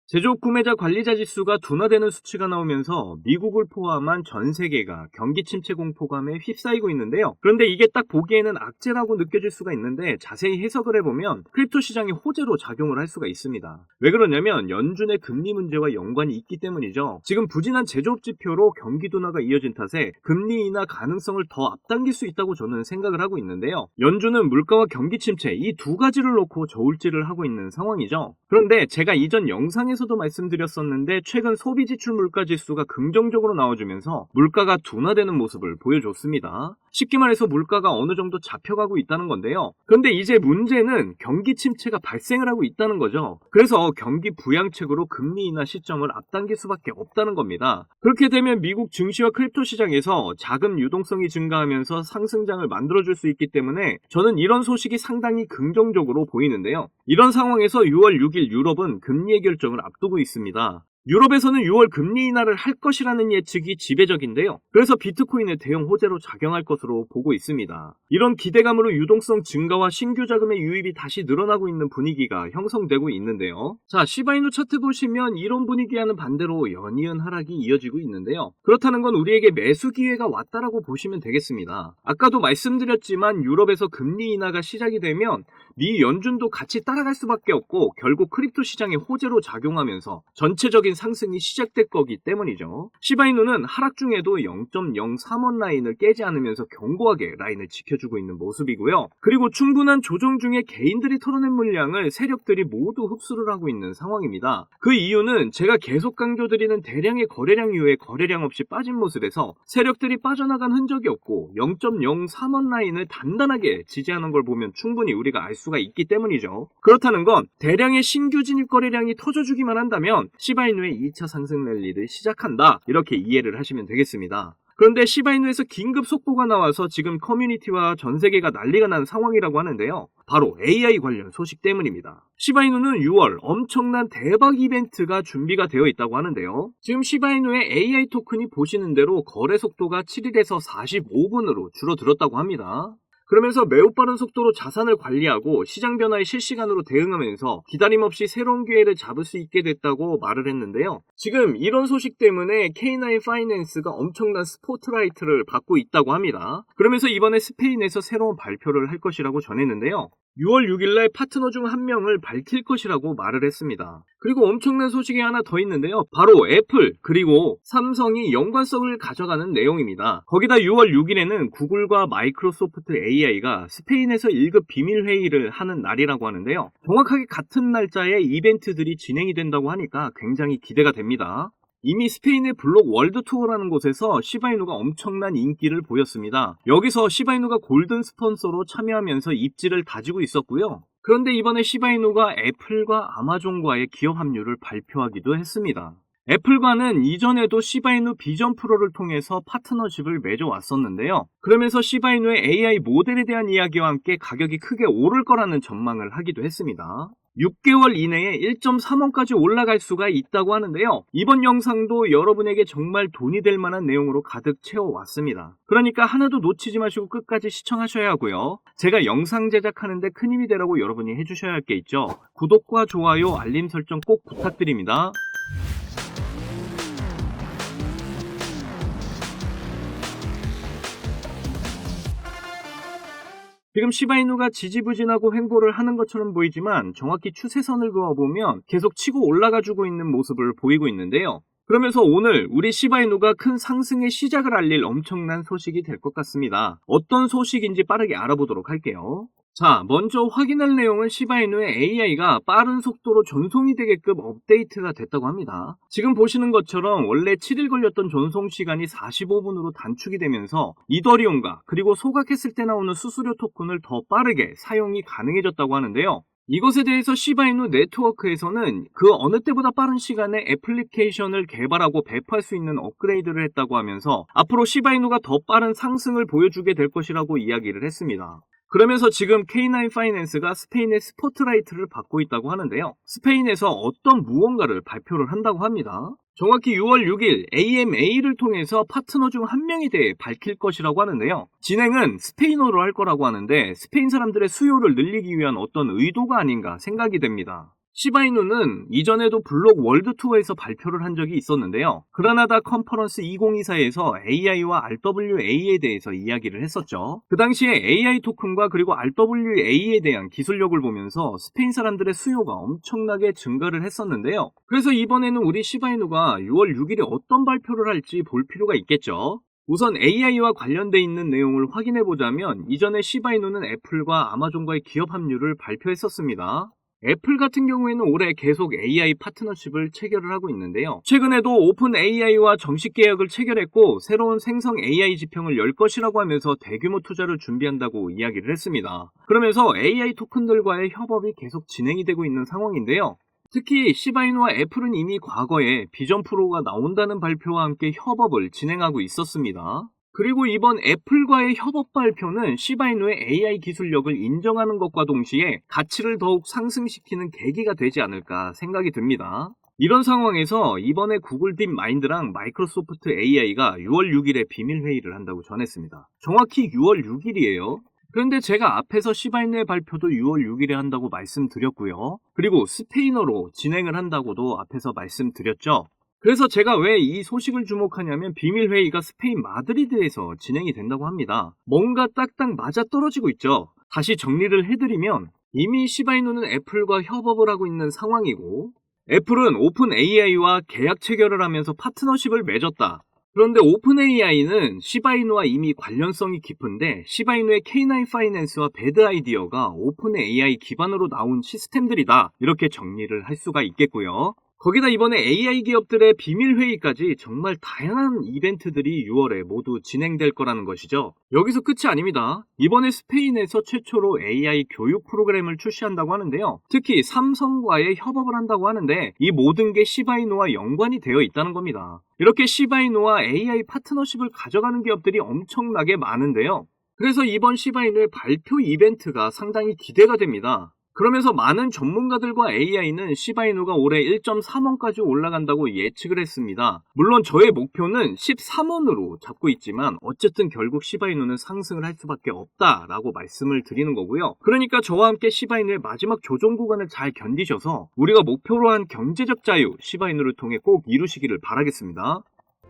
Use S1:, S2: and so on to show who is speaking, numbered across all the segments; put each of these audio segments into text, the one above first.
S1: 제조업 구매자 관리자 지수가 둔화되는 수치가 나오면서 미국을 포함한 전 세계가 경기 침체 공포감에 휩싸이고 있는데요. 그런데 이게 딱 보기에는 악재라고 느껴질 수가 있는데 자세히 해석을 해보면 크립토 시장이 호재로 작용을 할 수가 있습니다. 왜 그러냐면 연준의 금리 문제와 연관이 있기 때문이죠. 지금 부진한 제조업 지표로 경기 둔화가 이어진 탓에 금리 인하 가능성을 더 앞당길 수 있다고 저는 생각을 하고 있는데요. 연준은 물가와 경기 침체 이 두 가지를 놓고 저울질을 하고 있는 상황이죠. 그런데 제가 이전 영상에서도 말씀드렸었는데 최근 소비지출 물가 지수가 긍정적으로 나와주면서 물가가 둔화되는 모습을 보여줬습니다. 쉽게 말해서 물가가 어느 정도 잡혀가고 있다는 건데요. 그런데 이제 문제는 경기 침체가 발생을 하고 있다는 거죠. 그래서 경기 부양책으로 금리 인하 시점을 앞당길 수밖에 없다는 겁니다. 그렇게 되면 미국 증시와 크립토 시장에서 자금 유동성이 증가하면서 상승장을 만들어줄 수 있기 때문에 저는 이런 소식이 상당히 긍정적으로 보이는데요. 이런 상황에서 6월 6일 유럽은 금리의 결정을 앞두고 있습니다. 유럽에서는 6월 금리 인하를 할 것이라는 예측이 지배적인데요. 그래서 비트코인의 대형 호재로 작용할 것으로 보고 있습니다. 이런 기대감으로 유동성 증가와 신규 자금의 유입이 다시 늘어나고 있는 분위기가 형성되고 있는데요. 자, 시바이누 차트 보시면 이런 분위기와는 반대로 연이은 하락이 이어지고 있는데요. 그렇다는 건 우리에게 매수 기회가 왔다라고 보시면 되겠습니다. 아까도 말씀드렸지만 유럽에서 금리 인하가 시작이 되면 미 연준도 같이 따라갈 수밖에 없고 결국 크립토 시장의 호재로 작용하면서 전체적인 상승이 시작될 거기 때문이죠. 시바이누는 하락 중에도 0.03원 라인을 깨지 않으면서 견고하게 라인을 지켜주고 있는 모습이고요. 그리고 충분한 조정 중에 개인들이 털어낸 물량을 세력들이 모두 흡수를 하고 있는 상황입니다. 그 이유는 제가 계속 강조드리는 대량의 거래량 이후에 거래량 없이 빠진 모습에서 세력들이 빠져나간 흔적이 없고 0.03원 라인을 단단하게 지지하는 걸 보면 충분히 우리가 알 수가 있기 때문이죠. 그렇다는 건 대량의 신규 진입 거래량이 터져주기만 한다면 시바이누의 2차 상승 랠리를 시작한다, 이렇게 이해를 하시면 되겠습니다. 그런데 시바이누에서 긴급 속보가 나와서 지금 커뮤니티와 전 세계가 난리가 난 상황이라고 하는데요. 바로 AI 관련 소식 때문입니다. 시바이누는 6월 엄청난 대박 이벤트가 준비가 되어 있다고 하는데요. 지금 시바이누의 AI 토큰이 보시는 대로 거래 속도가 7일에서 45분으로 줄어들었다고 합니다. 그러면서 매우 빠른 속도로 자산을 관리하고 시장 변화에 실시간으로 대응하면서 기다림 없이 새로운 기회를 잡을 수 있게 됐다고 말을 했는데요. 지금 이런 소식 때문에 K9 파이낸스가 엄청난 스포트라이트를 받고 있다고 합니다. 그러면서 이번에 스페인에서 새로운 발표를 할 것이라고 전했는데요. 6월 6일날 파트너 중 한 명을 밝힐 것이라고 말을 했습니다. 그리고 엄청난 소식이 하나 더 있는데요. 바로 애플 그리고 삼성이 연관성을 가져가는 내용입니다. 거기다 6월 6일에는 구글과 마이크로소프트 AI가 스페인에서 1급 비밀회의를 하는 날이라고 하는데요. 정확하게 같은 날짜에 이벤트들이 진행이 된다고 하니까 굉장히 기대가 됩니다. 이미 스페인의 블록 월드 투어라는 곳에서 시바이누가 엄청난 인기를 보였습니다. 여기서 시바이누가 골든 스폰서로 참여하면서 입지를 다지고 있었고요. 그런데 이번에 시바이누가 애플과 아마존과의 기업 합류를 발표하기도 했습니다. 애플과는 이전에도 시바이누 비전 프로를 통해서 파트너십을 맺어왔었는데요. 그러면서 시바이누의 AI 모델에 대한 이야기와 함께 가격이 크게 오를 거라는 전망을 하기도 했습니다. 6개월 이내에 1.3원까지 올라갈 수가 있다고 하는데요. 이번 영상도 여러분에게 정말 돈이 될 만한 내용으로 가득 채워왔습니다. 그러니까 하나도 놓치지 마시고 끝까지 시청하셔야 하고요. 제가 영상 제작하는데 큰 힘이 되라고 여러분이 해주셔야 할 게 있죠. 구독과 좋아요, 알림 설정 꼭 부탁드립니다. 지금 시바이누가 지지부진하고 횡보를 하는 것처럼 보이지만 정확히 추세선을 그어보면 계속 치고 올라가주고 있는 모습을 보이고 있는데요. 그러면서 오늘 우리 시바이누가 큰 상승의 시작을 알릴 엄청난 소식이 될 것 같습니다. 어떤 소식인지 빠르게 알아보도록 할게요. 자, 먼저 확인할 내용은 시바이누의 AI가 빠른 속도로 전송이 되게끔 업데이트가 됐다고 합니다. 지금 보시는 것처럼 원래 7일 걸렸던 전송 시간이 45분으로 단축이 되면서 이더리움과 그리고 소각했을 때 나오는 수수료 토큰을 더 빠르게 사용이 가능해졌다고 하는데요. 이것에 대해서 시바이누 네트워크에서는 그 어느 때보다 빠른 시간에 애플리케이션을 개발하고 배포할 수 있는 업그레이드를 했다고 하면서 앞으로 시바이누가 더 빠른 상승을 보여주게 될 것이라고 이야기를 했습니다. 그러면서 지금 K9 파이낸스가 스페인의 스포트라이트를 받고 있다고 하는데요. 스페인에서 어떤 무언가를 발표를 한다고 합니다. 정확히 6월 6일 AMA를 통해서 파트너 중 한 명에 대해 밝힐 것이라고 하는데요. 진행은 스페인어로 할 거라고 하는데 스페인 사람들의 수요를 늘리기 위한 어떤 의도가 아닌가 생각이 됩니다. 시바이누는 이전에도 블록 월드 투어에서 발표를 한 적이 있었는데요. 그라나다 컨퍼런스 2024에서 AI와 RWA에 대해서 이야기를 했었죠. 그 당시에 AI 토큰과 그리고 RWA에 대한 기술력을 보면서 스페인 사람들의 수요가 엄청나게 증가를 했었는데요. 그래서 이번에는 우리 시바이누가 6월 6일에 어떤 발표를 할지 볼 필요가 있겠죠. 우선 AI와 관련돼 있는 내용을 확인해 보자면 이전에 시바이누는 애플과 아마존과의 기업 합류를 발표했었습니다. 애플 같은 경우에는 올해 계속 AI 파트너십을 체결을 하고 있는데요. 최근에도 오픈 AI와 정식 계약을 체결했고 새로운 생성 AI 지평을 열 것이라고 하면서 대규모 투자를 준비한다고 이야기를 했습니다. 그러면서 AI 토큰들과의 협업이 계속 진행이 되고 있는 상황인데요. 특히 시바이누와 애플은 이미 과거에 비전 프로가 나온다는 발표와 함께 협업을 진행하고 있었습니다. 그리고 이번 애플과의 협업 발표는 시바이누의 AI 기술력을 인정하는 것과 동시에 가치를 더욱 상승시키는 계기가 되지 않을까 생각이 듭니다. 이런 상황에서 이번에 구글 딥 마인드랑 마이크로소프트 AI가 6월 6일에 비밀 회의를 한다고 전했습니다. 정확히 6월 6일이에요. 그런데 제가 앞에서 시바이누의 발표도 6월 6일에 한다고 말씀드렸고요. 그리고 스페인어로 진행을 한다고도 앞에서 말씀드렸죠. 그래서 제가 왜 이 소식을 주목하냐면 비밀회의가 스페인 마드리드에서 진행이 된다고 합니다. 뭔가 딱딱 맞아떨어지고 있죠. 다시 정리를 해드리면 이미 시바이누는 애플과 협업을 하고 있는 상황이고 애플은 오픈 AI와 계약 체결을 하면서 파트너십을 맺었다. 그런데 오픈 AI는 시바이누와 이미 관련성이 깊은데 시바이누의 K9 파이낸스와 배드 아이디어가 오픈 AI 기반으로 나온 시스템들이다. 이렇게 정리를 할 수가 있겠고요. 거기다 이번에 AI 기업들의 비밀회의까지 정말 다양한 이벤트들이 6월에 모두 진행될 거라는 것이죠. 여기서 끝이 아닙니다. 이번에 스페인에서 최초로 AI 교육 프로그램을 출시한다고 하는데요. 특히 삼성과의 협업을 한다고 하는데 이 모든 게 시바이누와 연관이 되어 있다는 겁니다. 이렇게 시바이누와 AI 파트너십을 가져가는 기업들이 엄청나게 많은데요. 그래서 이번 시바이누의 발표 이벤트가 상당히 기대가 됩니다. 그러면서 많은 전문가들과 AI는 시바이누가 올해 1.3원까지 올라간다고 예측을 했습니다. 물론 저의 목표는 13원으로 잡고 있지만 어쨌든 결국 시바이누는 상승을 할 수밖에 없다라고 말씀을 드리는 거고요. 그러니까 저와 함께 시바이누의 마지막 조정 구간을 잘 견디셔서 우리가 목표로 한 경제적 자유 시바이누를 통해 꼭 이루시기를 바라겠습니다.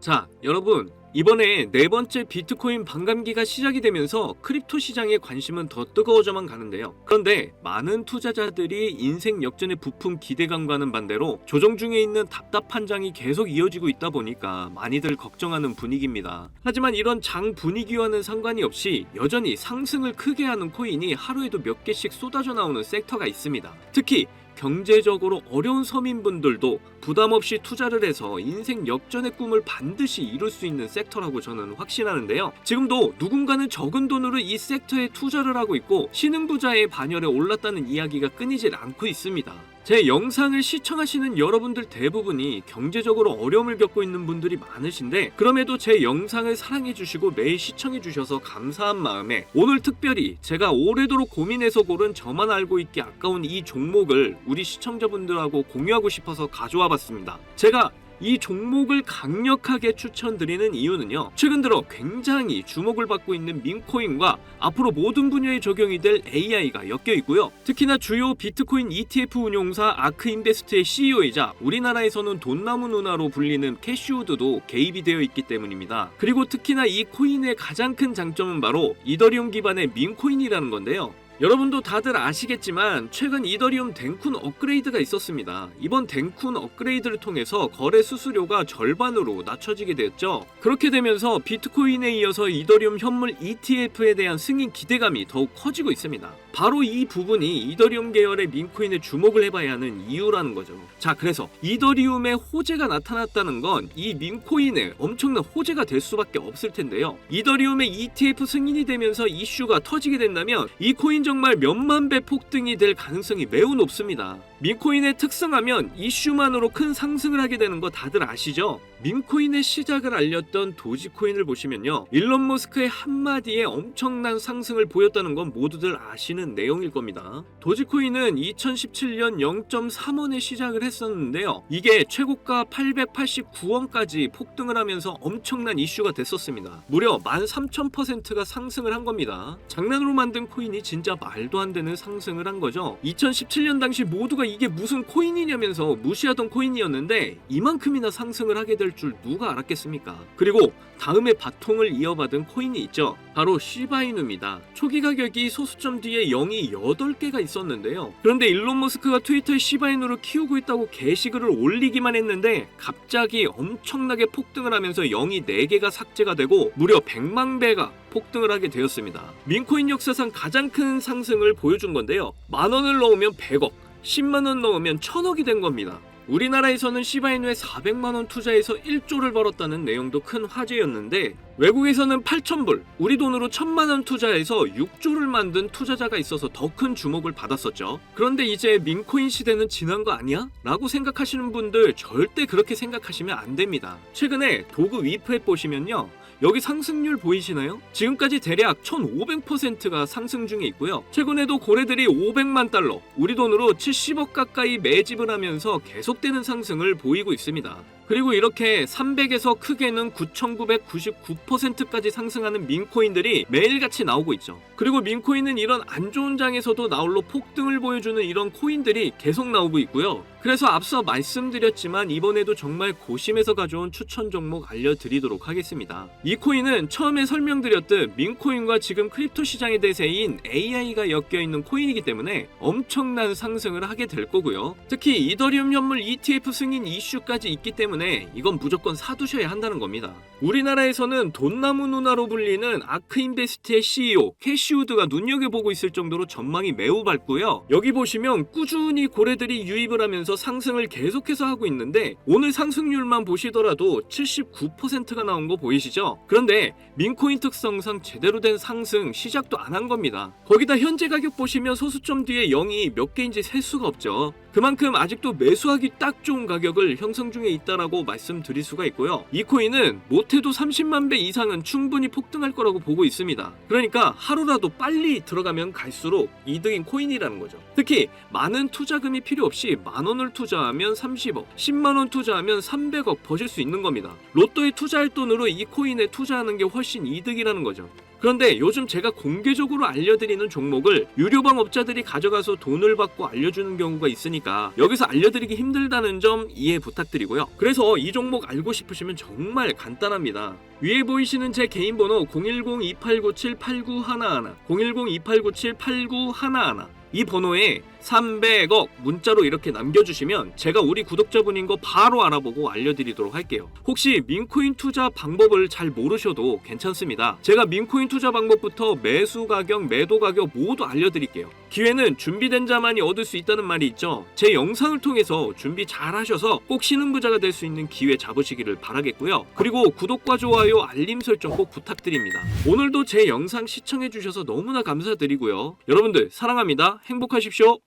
S1: 자, 여러분, 이번에 네 번째 비트코인 반감기가 시작이 되면서 크립토 시장의 관심은 더 뜨거워져만 가는데요. 그런데 많은 투자자들이 인생 역전의 부품 기대감과는 반대로 조정 중에 있는 답답한 장이 계속 이어지고 있다 보니까 많이들 걱정하는 분위기입니다. 하지만 이런 장 분위기와는 상관이 없이 여전히 상승을 크게 하는 코인이 하루에도 몇 개씩 쏟아져 나오는 섹터가 있습니다. 특히 경제적으로 어려운 서민분들도 부담 없이 투자를 해서 인생 역전의 꿈을 반드시 이룰 수 있는 섹터라고 저는 확신하는데요. 지금도 누군가는 적은 돈으로 이 섹터에 투자를 하고 있고 신흥부자의 반열에 올랐다는 이야기가 끊이질 않고 있습니다. 제 영상을 시청하시는 여러분들 대부분이 경제적으로 어려움을 겪고 있는 분들이 많으신데 그럼에도 제 영상을 사랑해주시고 매일 시청해주셔서 감사한 마음에 오늘 특별히 제가 오래도록 고민해서 고른 저만 알고 있기 아까운 이 종목을 우리 시청자분들하고 공유하고 싶어서 가져와 봤습니다. 제가 이 종목을 강력하게 추천드리는 이유는요. 최근 들어 굉장히 주목을 받고 있는 민코인과 앞으로 모든 분야에 적용이 될 AI가 엮여 있고요. 특히나 주요 비트코인 ETF 운용사 아크인베스트의 CEO이자 우리나라에서는 돈나무 누나로 불리는 캐시우드도 개입이 되어 있기 때문입니다. 그리고 특히나 이 코인의 가장 큰 장점은 바로 이더리움 기반의 민코인이라는 건데요. 여러분도 다들 아시겠지만 최근 이더리움 댕쿤 업그레이드가 있었습니다. 이번 댕쿤 업그레이드를 통해서 거래 수수료가 절반으로 낮춰지게 되었죠. 그렇게 되면서 비트코인에 이어서 이더리움 현물 ETF에 대한 승인 기대감이 더욱 커지고 있습니다. 바로 이 부분이 이더리움 계열의 민코인에 주목을 해봐야 하는 이유라는 거죠. 자, 그래서 이더리움의 호재가 나타났다는 건 이 민코인에 엄청난 호재가 될 수밖에 없을 텐데요. 이더리움의 ETF 승인이 되면서 이슈가 터지게 된다면 이 코인 정말 몇만 배 폭등이 될 가능성이 매우 높습니다. 민코인의 특성하면 이슈만으로 큰 상승을 하게 되는 거 다들 아시죠? 민코인의 시작을 알렸던 도지코인을 보시면요. 일론 머스크의 한마디에 엄청난 상승을 보였다는 건 모두들 아시는 내용일 겁니다. 도지코인은 2017년 0.3원에 시작을 했었는데요. 이게 최고가 889원까지 폭등을 하면서 엄청난 이슈가 됐었습니다. 무려 13,000%가 상승을 한 겁니다. 장난으로 만든 코인이 진짜 진짜 말도 안 되는 상승을 한 거죠. 2017년 당시 모두가 이게 무슨 코인이냐면서 무시하던 코인이었는데 이만큼이나 상승을 하게 될 줄 누가 알았겠습니까? 그리고 다음에 바통을 이어받은 코인이 있죠. 바로 시바이누입니다. 초기 가격이 소수점 뒤에 0이 8개가 있었는데요. 그런데 일론 머스크가 트위터에 시바이누를 키우고 있다고 게시글을 올리기만 했는데 갑자기 엄청나게 폭등을 하면서 0이 4개가 삭제가 되고 무려 100만 배가 폭등을 하게 되었습니다. 민코인 역사상 가장 큰 상승을 보여준 건데요. 10,000원을 넣으면 100억, 10만원 넣으면 1000억이 된 겁니다. 우리나라에서는 시바이누에 400만원 투자해서 1조를 벌었다는 내용도 큰 화제였는데 외국에서는 8,000불, 우리 돈으로 1,000만원 투자해서 6조를 만든 투자자가 있어서 더 큰 주목을 받았었죠. 그런데 이제 민코인 시대는 지난 거 아니야? 라고 생각하시는 분들 절대 그렇게 생각하시면 안 됩니다. 최근에 도구 위프앱 보시면요. 여기 상승률 보이시나요? 지금까지 대략 1500%가 상승 중에 있고요. 최근에도 고래들이 500만 달러, 우리 돈으로 70억 가까이 매집을 하면서 계속되는 상승을 보이고 있습니다. 그리고 이렇게 300에서 크게는 9999%까지 상승하는 민코인들이 매일같이 나오고 있죠. 그리고 민코인은 이런 안 좋은 장에서도 나홀로 폭등을 보여주는 이런 코인들이 계속 나오고 있고요. 그래서 앞서 말씀드렸지만 이번에도 정말 고심해서 가져온 추천 종목 알려드리도록 하겠습니다. 이 코인은 처음에 설명드렸듯 민코인과 지금 크립토 시장의 대세인 AI가 엮여있는 코인이기 때문에 엄청난 상승을 하게 될 거고요. 특히 이더리움 현물 ETF 승인 이슈까지 있기 때문에 이건 무조건 사두셔야 한다는 겁니다. 우리나라에서는 돈나무 누나로 불리는 아크인베스트의 CEO 캐시우드가 눈여겨보고 있을 정도로 전망이 매우 밝고요. 여기 보시면 꾸준히 고래들이 유입을 하면서 상승을 계속해서 하고 있는데 오늘 상승률만 보시더라도 79%가 나온 거 보이시죠? 그런데 민코인 특성상 제대로 된 상승 시작도 안 한 겁니다. 거기다 현재 가격 보시면 소수점 뒤에 0이 몇 개인지 셀 수가 없죠. 그만큼 아직도 매수하기 딱 좋은 가격을 형성 중에 있다라고 말씀드릴 수가 있고요. 이 코인은 못해도 30만 배 이상은 충분히 폭등할 거라고 보고 있습니다. 그러니까 하루라도 빨리 들어가면 갈수록 이득인 코인이라는 거죠. 특히 많은 투자금이 필요 없이 10,000원을 투자하면 30억, 10만원 투자하면 300억 버실 수 있는 겁니다. 로또에 투자할 돈으로 이 코인에 투자하는 게 훨씬 이득이라는 거죠. 그런데 요즘 제가 공개적으로 알려드리는 종목을 유료방 업자들이 가져가서 돈을 받고 알려주는 경우가 있으니까 여기서 알려드리기 힘들다는 점 이해 부탁드리고요. 그래서 이 종목 알고 싶으시면 정말 간단합니다. 위에 보이시는 제 개인 번호 010-2897-8911, 010-2897-8911 이 번호에 300억 문자로 이렇게 남겨주시면 제가 우리 구독자분인 거 바로 알아보고 알려드리도록 할게요. 혹시 민코인 투자 방법을 잘 모르셔도 괜찮습니다. 제가 민코인 투자 방법부터 매수 가격, 매도 가격 모두 알려드릴게요. 기회는 준비된 자만이 얻을 수 있다는 말이 있죠. 제 영상을 통해서 준비 잘 하셔서 꼭 신흥부자가 될 수 있는 기회 잡으시기를 바라겠고요. 그리고 구독과 좋아요, 알림 설정 꼭 부탁드립니다. 오늘도 제 영상 시청해주셔서 너무나 감사드리고요. 여러분들 사랑합니다. 행복하십시오.